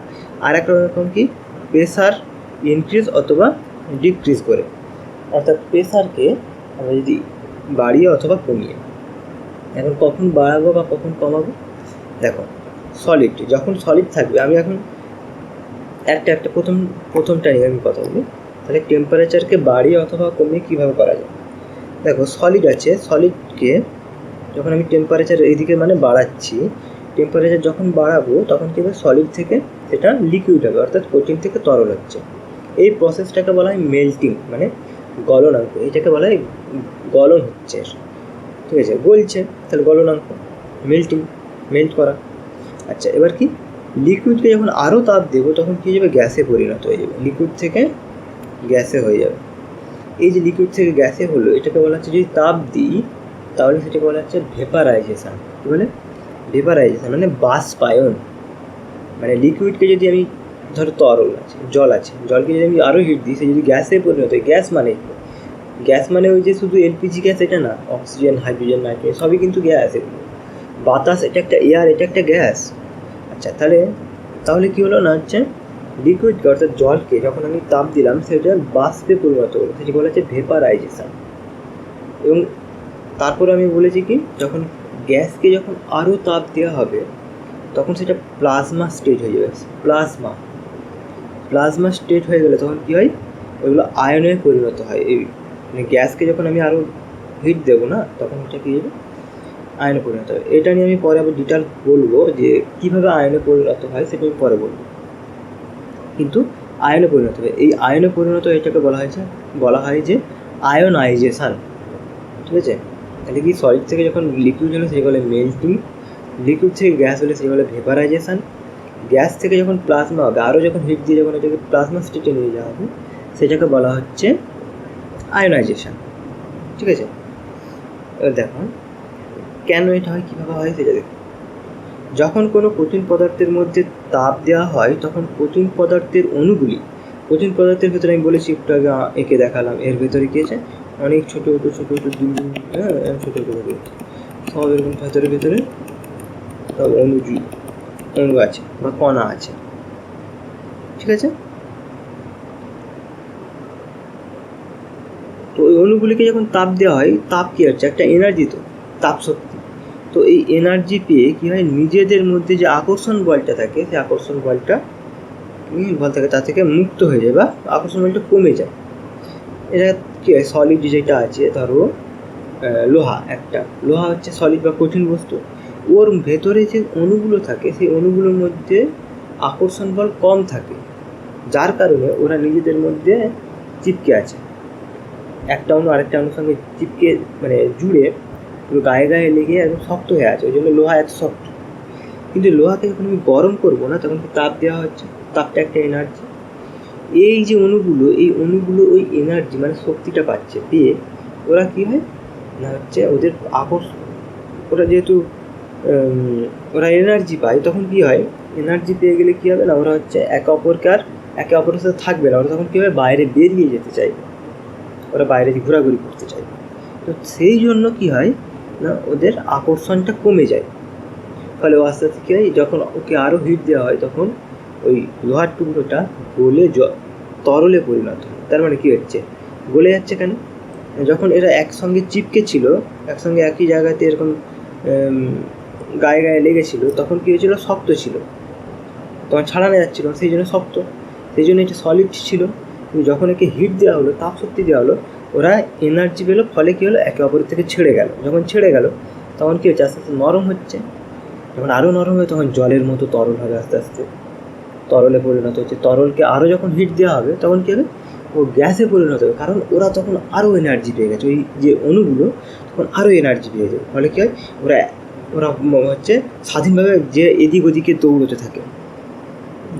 Speaker 1: আর এক রকম কি প্রেসার ইনক্রিজ অথবা ডিক্রিজ করে, অর্থাৎ প্রেসারকে আমরা যদি বাড়িয়ে অথবা কমিয়ে। এখন কখন বাড়াবো বা কখন কমাবো? দেখো, সলিড, যখন সলিড থাকবে, আমি এখন একটা প্রথমটা নিয়ে আমি কথা বলি। তাহলে টেম্পারেচারকে বাড়িয়ে অথবা কমিয়ে কীভাবে করা যায়? দেখো, সলিড আছে, সলিডকে যখন আমি টেম্পারেচার এইদিকে মানে বাড়াচ্ছি, টেম্পারেচার যখন বাড়াবো তখন কী হবে, সলিড থেকে সেটা লিকুইড হবে, অর্থাৎ কঠিন থেকে তরল হচ্ছে। এই প্রসেসটাকে বলা হয় মেল্টিং, মানে গলনাঙ্ক। এটাকে বলা হয় গলন হচ্ছে, ঠিক আছে? গলছে, তাহলে গলনাঙ্ক, মেল্ট করা। আচ্ছা, এবার কি, লিকুইডকে যখন আরও তাপ দেবো তখন কী হয়ে যাবে, গ্যাসে পরিণত হয়ে যাবে, লিকুইড থেকে গ্যাসে হয়ে যাবে। এই যে লিকুইড থেকে গ্যাসে হলো, এটাকে বলা হচ্ছে, যদি তাপ দিই তাহলে সেটাকে বলা হচ্ছে ভেপারাইজেশান। কী বলে? ভেপারাইজেশান, মানে বাষ্পায়ন। মানে লিকুইডকে যদি আমি, ধরো তরল আছে, জল আছে, জলকে যদি আমি আরও হিট দিই, সে যদি গ্যাসে পরিণত হয়, গ্যাস মানে ওই যে শুধু এলপিজি গ্যাস এটা না, অক্সিজেন, হাইড্রোজেন, নাইট্রোজেন সবই কিন্তু গ্যাস। এগুলো বাতাস, এটা একটা এয়ার, এটা একটা গ্যাস। আচ্ছা, তাহলে কী হলো না, হচ্ছে লিকুইডকে অর্থাৎ জলকে যখন আমি তাপ দিলাম সেটা বাষ্পে পরিণত হলো, সেটি বলা হচ্ছে ভেপারাইজেশান। এবং তারপরে আমি বলেছি কি, যখন গ্যাসকে যখন আরও তাপ দেওয়া হবে তখন সেটা প্লাজমা স্টেট হয়ে যাবে। প্লাজমা স্টেট হয়ে গেলে তখন কী হয়, ওইগুলো আয়নে পরিণত হয়। এই মানে গ্যাসকে যখন আমি আরও হিট দেবো না, তখন ওটা কী হবে, আয়নে পরিণত হয়। এটা নিয়ে আমি পরে আবার ডিটেল বলবো যে কীভাবে আয়নে পরিণত হয়, সেটা আমি পরে বলবো। কিন্তু আয়নে পরিণত হয়, এই আয়নে পরিণত এটাকে বলা হয় যে আয়োনাইজেশান, ঠিক আছে? তাহলে কি, সলিড থেকে যখন লিকুইড হলো সেটা বলে মেল্টিং, লিকুইড থেকে গ্যাস হলে সেটা বলে ভেপারাইজেশান, গ্যাস থেকে যখন প্লাজমা হবে, আরও যখন হিট দিয়ে যখন এটাকে প্লাজমা স্টেটে নিয়ে যাওয়া হবে সেটাকে বলা হচ্ছে আয়োনাইজেশান, ঠিক আছে? এবার দেখো কেন এটা হয়, কীভাবে হয় সেটা দেখো। যখন কোনো কঠিন পদার্থের মধ্যে তাপ দেওয়া হয় তখন কঠিন পদার্থের ভেতরে, আমি বলেছি একটু আগে এঁকে দেখালাম, এর ভেতরে কী আছে, অনেক ছোটো ছোটো ছোটো সব এরকম ভেতরে সব অণু আছে বা কণা আছে, ঠিক আছে? তো ওই অণুগুলিকে যখন তাপ দেওয়া হয়, তাপ কী হচ্ছে, একটা এনার্জি, তো তাপ শক্তি। তো এই এনার্জি পেয়ে কী হয়, নিজেদের মধ্যে যে আকর্ষণ বলটা থাকে, সেই আকর্ষণ বলটা তা থেকে মুক্ত হয়ে যায় বা আকর্ষণ বলটা কমে যায়। এটা কী হয়, সলিড যেটা আছে, ধরো লোহা হচ্ছে সলিড বা কঠিন বস্তু, ওর ভেতরে যে অণুগুলো থাকে সেই অণুগুলোর মধ্যে আকর্ষণ বল কম থাকে, যার কারণে ওরা নিজেদের মধ্যে চিপকে আছে, একটা অণু আরেকটা অণুর সঙ্গে চিপকে, মানে জুড়ে পুরো গায়ে লেগে একদম শক্ত হয়ে আছে, ওই জন্য লোহা এত শক্ত। কিন্তু লোহাকে যখন আমি গরম করবো না, তখন তাপ দেওয়া হচ্ছে, তাপটা একটা এনার্জি। এই যে অণুগুলো ওই এনার্জি মানে শক্তিটা পাচ্ছে, পেয়ে ওরা কী হয় না, হচ্ছে ওদের ওরা যেহেতু ওরা এনার্জি পায়, তখন কী হয়, এনার্জি পেয়ে গেলে কী হবে না, ওরা হচ্ছে একে অপরের সাথে থাকবে না, ওরা তখন কী হবে, বাইরে বেরিয়ে যেতে চাইবে, ওরা বাইরে ঘোরাঘুরি করতে চাইবে। তো সেই জন্য কী হয় না, ওদের আকর্ষণটা কমে যায়। ফলে ও আস্তে আস্তে কী হয়, যখন ওকে আরও হিট দেওয়া হয় তখন ওই লোহার টুকরোটা গলে তরলে পরিণত হয়। তার মানে কী হচ্ছে, গলে যাচ্ছে কেন, যখন এরা একসঙ্গে চিপকে ছিল, একসঙ্গে একই জায়গাতে এরকম গায়ে লেগেছিল, তখন কী হয়েছিল, শক্ত ছিল, তখন ছাড়ানো যাচ্ছিল, সেই জন্য শক্ত, সেই জন্য এটা সলিড ছিল। কিন্তু যখন একে হিট দেওয়া হলো, তাপ শক্তি দেওয়া হলো, ওরা এনার্জি পেলো, ফলে কী হলো, একে অপরের থেকে ছেড়ে গেল। যখন ছেড়ে গেল তখন কী হচ্ছে, আস্তে আস্তে নরম হচ্ছে, যখন আরও নরম হয় তখন জলের মতো তরল হবে, আস্তে আস্তে তরলে পরিণত হচ্ছে। তরলকে আরও যখন হিট দেওয়া হবে তখন কী হবে, ও গ্যাসে পরিণত হবে, কারণ ওরা তখন আরও এনার্জি পেয়ে গেছে, ওই যে অণুগুলো তখন আরও এনার্জি পেয়ে যাবে। ফলে কী হয়, ওরা হচ্ছে স্বাধীনভাবে যে এদিক ওদিকে দৌড়তে থাকে।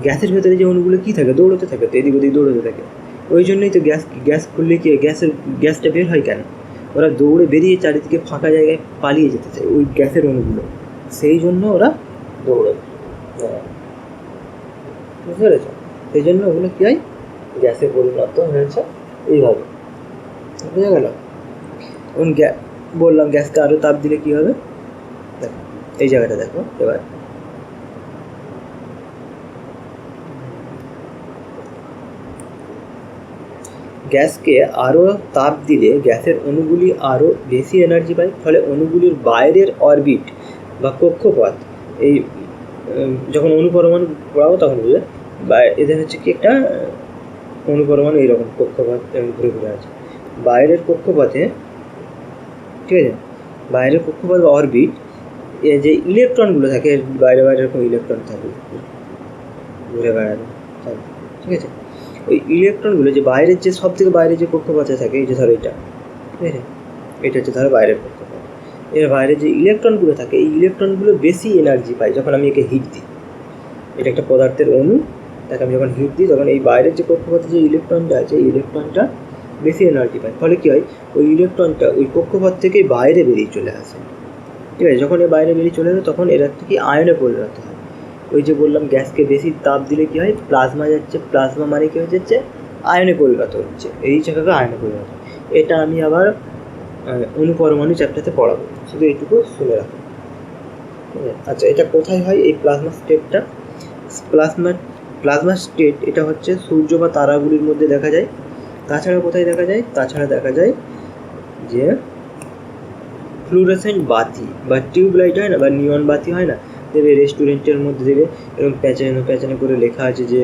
Speaker 1: গ্যাসের ভেতরে যে অণুগুলো কী থাকে, দৌড়তে থাকে, তো এদিক ওদিক দৌড়তে থাকে। ওই জন্যই তো গ্যাস খুললে কি গ্যাসটা বের হয় কেন, ওরা দৌড়ে বেরিয়ে চারিদিকে ফাঁকা জায়গায় পালিয়ে যেতে চায় ওই গ্যাসের অণুগুলো, সেই জন্য ওরা দৌড়ে। বুঝতে পেরেছ? সেই জন্য ওগুলো কী হয়, গ্যাসে পরিণত হয়েছে এইভাবে। বুঝে গেল? এখন বললাম গ্যাসকে আরও তাপ দিলে কী হবে, দেখো এই জায়গাটা দেখো এবার। গ্যাসকে আরও তাপ দিলে গ্যাসের অণুগুলি আরও বেশি এনার্জি পায়, ফলে অণুগুলির বাইরের অরবিট বা কক্ষপথ, এই যখন অণুপরমাণু পড়াবো তখন বুঝবে, বা এদের হচ্ছে কি একটা অণুপরমাণু এইরকম কক্ষপথ ঘুরে ঘুরে আছে বাইরের কক্ষপথে, ঠিক আছে, বাইরের কক্ষপথ বা অরবিট, যে ইলেকট্রনগুলো থাকে বাইরে বাইরে এরকম ইলেকট্রন থাকে ঘুরে বেড়ানো থাকে, ঠিক আছে, ওই ইলেকট্রনগুলো যে বাইরের যে সব থেকে বাইরে যে কক্ষপথে থাকে, এই যে ধরো এটা, ঠিক আছে, এটা হচ্ছে ধরো বাইরের কক্ষপথ, এর বাইরে যে ইলেকট্রনগুলো থাকে এই ইলেকট্রনগুলো বেশি এনার্জি পায় যখন আমি একে হিট দিই। এটা একটা পদার্থের অণু, তাকে আমি যখন হিট দিই তখন এই বাইরের যে কক্ষপথে যে ইলেকট্রনটা আছে এই ইলেকট্রনটা বেশি এনার্জি পায়, ফলে কী হয়, ওই ইলেকট্রনটা ওই কক্ষপথ থেকে বাইরে বেরিয়ে চলে আসে, ঠিক আছে। যখন এর বাইরে বেরিয়ে চলে আসে তখন এরা কি আয়নে পরিণত হয়। ওই যে বললাম গ্যাসকে বেশি তাপ দিলে কী হয়, প্লাজমা যাচ্ছে, প্লাজমা মানে কী হয়ে যাচ্ছে, আয়নে পরিণত হচ্ছে, এই জায়গাকে আয়নে পরিণত। এটা আমি আবার অণুপরমাণু চ্যাপ্টারতে পড়াবো, শুধু এইটুকু শুনে রাখো, ঠিক আছে। আচ্ছা, এটা কোথায় হয় এই প্লাজমা স্টেটটা? প্লাজমা স্টেট এটা হচ্ছে সূর্য বা তারাগুলির মধ্যে দেখা যায়। তাছাড়া কোথায় দেখা যায়? তাছাড়া দেখা যায় যে ফ্লুরোসেন্ট বাতি বা টিউবলাইট হয় না, বা নিয়ন বাতি হয় না, দেবে রেস্টুরেন্টের মধ্যে দেবে এরকম প্যাচানো প্যাচানো করে লেখা আছে যে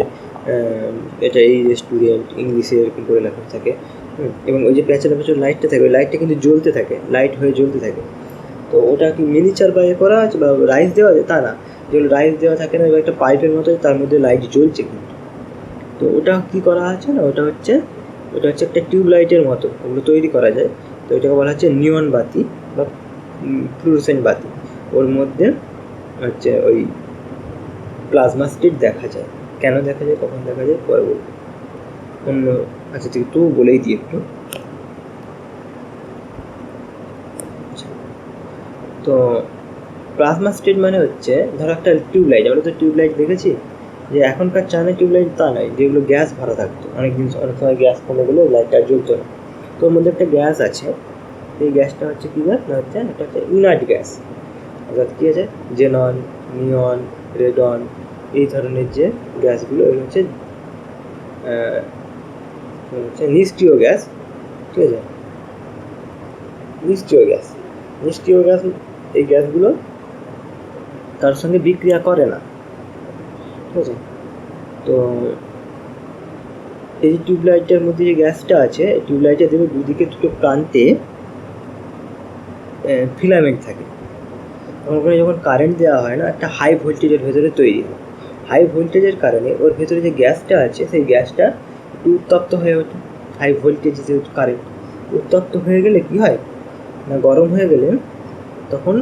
Speaker 1: এটা এই রেস্টুরেন্ট, ইংলিশে এরকম করে লেখা থাকে, এবং ওই যে প্যাচানো প্যাচানো লাইটটা থাকে, ওই লাইটটা কিন্তু জ্বলতে থাকে, লাইট হয়ে জ্বলতে থাকে। তো ওটা কি মিনিচার বাইরে করা আছে বা রাইস দেওয়া আছে? তা না, যেগুলো রাইস দেওয়া থাকে না, এবার একটা পাইপের মতো তার মধ্যে লাইট জ্বলছে কিন্তু। তো ওটা কি করা আছে না, ওটা হচ্ছে একটা টিউবলাইটের মতো, ওগুলো তৈরি করা যায়। তো এটাকে বলা হচ্ছে নিয়ন বাতি বা ফ্লুরোসেন্ট বাতি। ওর মধ্যে হচ্ছে ওই প্লাজমা স্টেট দেখা যায়। কেন দেখা যায়, কখন দেখা যায়, পরে বলবো। অন্য আচ্ছা ঠিক একটু বলেই দিই একটু। তো প্লাজমা স্টেট মানে হচ্ছে ধরো একটা টিউবলাইট, আমরা তো টিউবলাইট দেখেছি, যে এখনকার চায়না টিউবলাইট তা নয়, যেগুলো গ্যাস ভরা থাকতো, অনেক সময় গ্যাস কমে গেলে লাইটটা জ্বলতো না। তো ওর মধ্যে একটা গ্যাস আছে, এই গ্যাসটা হচ্ছে কী গ্যাস না, হচ্ছে এটা হচ্ছে ইনার্ট গ্যাস, অর্থাৎ কী আছে, জেনন, নিয়ন, রেডন, এই ধরনের যে গ্যাসগুলো এগুলো হচ্ছে নিষ্ক্রিয় গ্যাস, ঠিক আছে, নিষ্ক্রিয় গ্যাস। এই গ্যাসগুলো তার সঙ্গে বিক্রিয়া করে না, ঠিক আছে। তো এই যে টিউবলাইটের মধ্যে যে গ্যাসটা আছে, টিউবলাইটের দেবে দুদিকে দুটো প্রান্তে ফিলামেন্ট থাকে। ওখানে যখন কারেন্ট দেওয়া হয় না, একটা হাই ভোল্টেজের ভেতরে তৈরি হয়। হাই ভোল্টেজের কারণে ওর ভেতরে যে গ্যাসটা আছে সেই গ্যাসটা উত্তপ্ত হয়ে ওঠে। হাই ভোল্টেজ যে কারেন্ট উত্তপ্ত হয়ে গেলে কী হয় না, গরম হয়ে গেলে তখন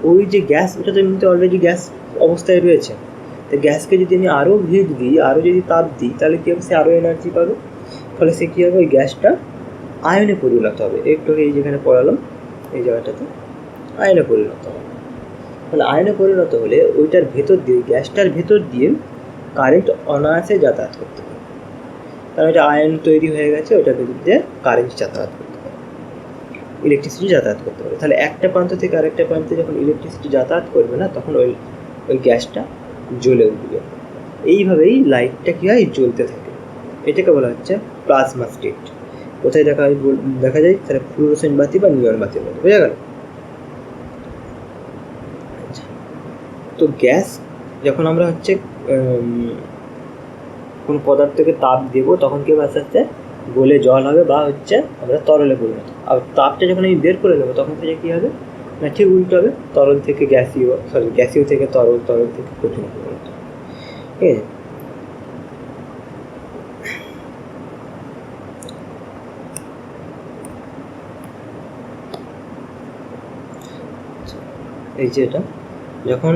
Speaker 1: ওই যে গ্যাস, ওটা তো এমনিতে অলরেডি গ্যাস অবস্থায় রয়েছে, তো গ্যাসকে যদি আমি আরও হিট দিই, আরও যদি তাপ দিই, তাহলে কী হবে, সে আরও এনার্জি পাবে, ফলে সে কী হবে, ওই গ্যাসটা আয়নে পরিণত হবে। একটু এই যেখানে পড়ালাম এই জায়গাটাতে আয়নে পরিণত হবে। তাহলে আয়নে পরিণত হলে ওইটার ভেতর দিয়ে, গ্যাসটার ভেতর দিয়ে কারেন্ট অনায়াসে যাতায়াত করতে পারে, কারণ এটা আয়ন তৈরি হয়ে গেছে, ওইটার ভেতর দিয়ে কারেন্ট যাতায়াত করতে পারে, ইলেকট্রিসিটি যাতায়াত করতে পারে। তাহলে একটা প্রান্ত থেকে আরেকটা প্রান্তে যখন ইলেকট্রিসিটি যাতায়াত করবে না, তখন ওই গ্যাসটা জ্বলে উঠবে। এইভাবেই লাইটটা কী হয়, জ্বলতে থাকে। এটাকে বলা হচ্ছে প্লাজমা স্টেট। কোথায় দেখা যায় তাহলে ফ্লুরোসেন্ট বাতি বা নিয়ন বাতির মধ্যে, বোঝা গেল? তো গ্যাস যখন আমরা হচ্ছে কোনো পদার্থকে তাপ দেবো, তখন কি আস্তে আস্তে গলে জল হবে বা হচ্ছে আমরা তরলে পরিণত। আর তাপটা যখন আমি বের করে নেবো তখন থেকে কী হবে না, ঠিক উল্টো হবে, তরল থেকে গ্যাসীয় থেকে তরল, তরল থেকে কঠিন পরিণত, ঠিক আছে। এই যে এটা যখন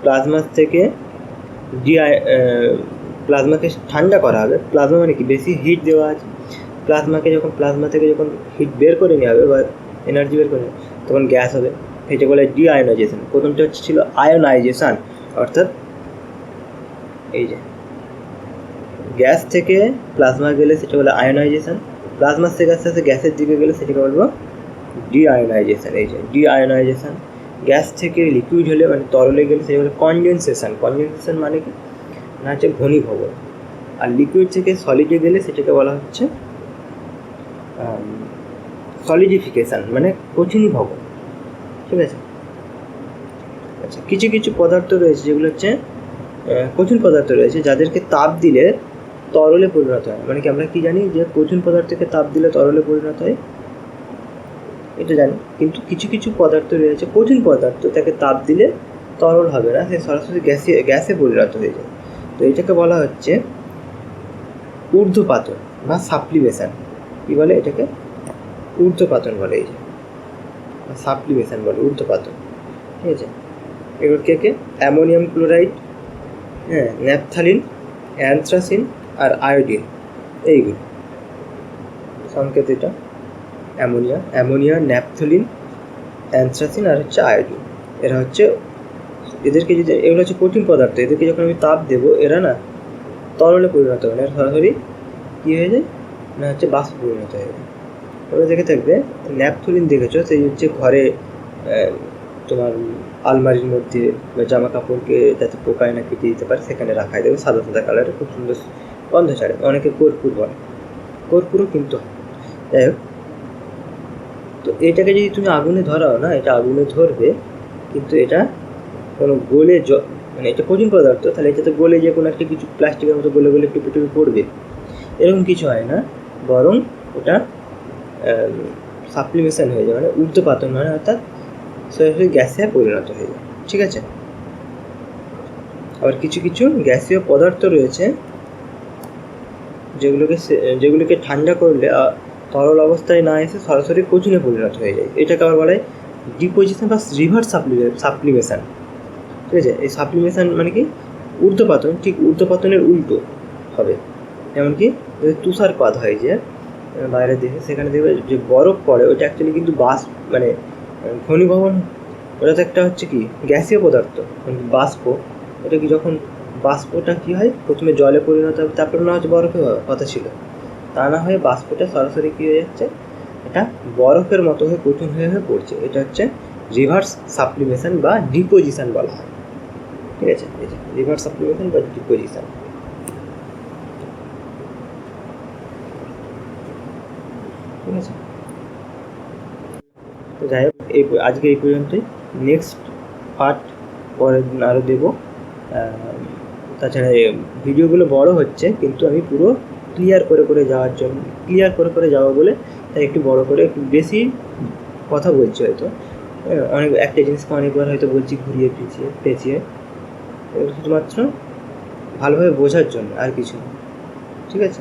Speaker 1: প্লাজমা থেকে প্লাজমাকে ঠান্ডা করা হবে, প্লাজমা মানে কি, বেশি হিট দেওয়া আছে, প্লাজমা থেকে যখন হিট বের করে নেওয়া হবে বা এনার্জি বের করে নেওয়া হবে, তখন গ্যাস হবে, সেটা বলে ডিআয়োনাইজেশন। প্রথমটা ছিল আয়োনাইজেশন, অর্থাৎ এই যে গ্যাস থেকে প্লাজমা গেলে সেটা বলে আয়োনাইজেশন, প্লাজমার থেকে আস্তে আস্তে গ্যাসের দিকে গেলে সেটাকে বলবো ডিআয়োনাইজেশন। এই যে ডিআয়োনাইজেশন। গ্যাস থেকে লিকুইড হলে মানে তরলে গেলে সেটা বলে কনডেনসেশন। কনডেনসেশন মানে কি না হচ্ছে ঘনীভবন। আর লিকুইড থেকে সলিডে গেলে সেটাকে বলা হচ্ছে সলিডিফিকেশান, মানে কঠিনীভবন। ঠিক আছে। আচ্ছা, কিছু কিছু পদার্থ রয়েছে যেগুলো হচ্ছে কঠিন পদার্থ রয়েছে, যাদেরকে তাপ দিলে তরলে পরিণত হয়। মানে কি আমরা কি জানি যে কঠিন পদার্থকে তাপ দিলে তরলে পরিণত হয়, এটা জানি। কিন্তু কিছু কিছু পদার্থ রয়েছে কঠিন পদার্থ, তাকে তাপ দিলে তরল হবে না, সে সরাসরি গ্যাসে পরিণত হয়ে যায়। তো এটাকে বলা হচ্ছে ঊর্ধ্বপাতন বা সাপ্লিমেশন। কী বলে এটাকে? ঊর্ধ্বপাতন বলে। এই যে সাপ্লিমেশন বলে, ঊর্ধ্বপাতন। ঠিক আছে। এগুলো কে? অ্যামোনিয়াম ক্লোরাইড, হ্যাঁ, ন্যাপথালিন, অ্যানথ্রাসিন আর আয়োডিন, এইগুলো সংকেত। এটা অ্যামোনিয়া, ন্যাপথলিন, অ্যানথ্রাসিন আর হচ্ছে আয়োডিন। এরা হচ্ছে, এদেরকে যদি, এগুলো হচ্ছে কঠিন পদার্থ, এদেরকে যখন আমি তাপ দেবো এরা না তরলে পরিণত হবে না, সরাসরি কী হয়ে যায় না হচ্ছে বাষ্প পরিণত হয়ে যায়। ওরা দেখে থাকবে ন্যাপথলিন দেখেছো, সেই হচ্ছে ঘরে তোমার আলমারির মধ্যে বা জামা কাপড়কে যাতে পোকায় না কেটে দিতে পারে সেখানে রাখাই দেবে, সাদা সাদা কালারে, খুব সুন্দর গন্ধ ছাড়ে। অনেকে কর্পূর বলে, কর্পূরও কিন্তু হয়। যাই হোক, তো এটাকে যদি তুমি আগুনে ধরাও না, এটা আগুনে ধরবে, কিন্তু এটা কোনো গলে মানে এটা কঠিন পদার্থ, তাহলে এটাতে গলে যে কোনো একটা কিছু প্লাস্টিকের মতো গলে গলে টুপি টুপি পড়বে, এরকম কিছু হয় না। বরং ওটা সাপ্লিমেশন হয়ে যায়, মানে ঊর্ধ্বপাতন, মানে অর্থাৎ সরাসরি গ্যাসে পরিণত হয়ে যায়। ঠিক আছে। আবার কিছু কিছু গ্যাসীয় পদার্থ রয়েছে যেগুলোকে ঠান্ডা করলে তরল অবস্থায় না এসে সরাসরি কঠিনে পরিণত হয়ে যায়। এটাকে আবার বলা হয় ডিপোজিশন বা রিভার্স সাপ্লিমেশন। ঠিক আছে। এই সাপ্লিমেশন মানে কি ঊর্ধ্বপাতন, ঠিক ঊর্ধ্বপাতনের উল্টো হবে। এমনকি যদি তুষারপাত হয় যে বাইরের দেশে, সেখানে দেখবে যে বরফ পড়ে, ওটা অ্যাকচুয়ালি কিন্তু মানে ঘনীভবন, ওটা তো একটা হচ্ছে কি গ্যাসীয় পদার্থ, বাষ্প। ওটা কি যখন বাষ্পটা কী হয়, প্রথমে জলে পরিণত হবে, তারপরে না হচ্ছে বরফে কথা ছিল, তা না হয়ে বাষ্পটা সরাসরি কী হয়ে যাচ্ছে, এটা বরফের মতো হয়ে কঠিন হয়ে পড়ছে। এটা হচ্ছে রিভার্স সাপ্লিমেশন বা ডিপোজিশন বলা হয়। ঠিক আছে। রিভার্স সাপ্লিমেশন বা ডিপোজিশন। ঠিক আছে। তো যাই হোক, আজকে এই পর্যন্তই। নেক্সট পার্ট পরের দিন আরও দেবো। তাছাড়া ভিডিওগুলো বড় হচ্ছে, কিন্তু আমি পুরো ক্লিয়ার করে যাওয়া বলে তাই একটু বড় করে, একটু বেশি কথা বলছি হয়তো। অনেক একটা জিনিসকে অনেকবার হয়তো বলছি ঘুরিয়ে পেঁচিয়ে, শুধুমাত্র ভালোভাবে বোঝার জন্য, আর কিছু। ঠিক আছে।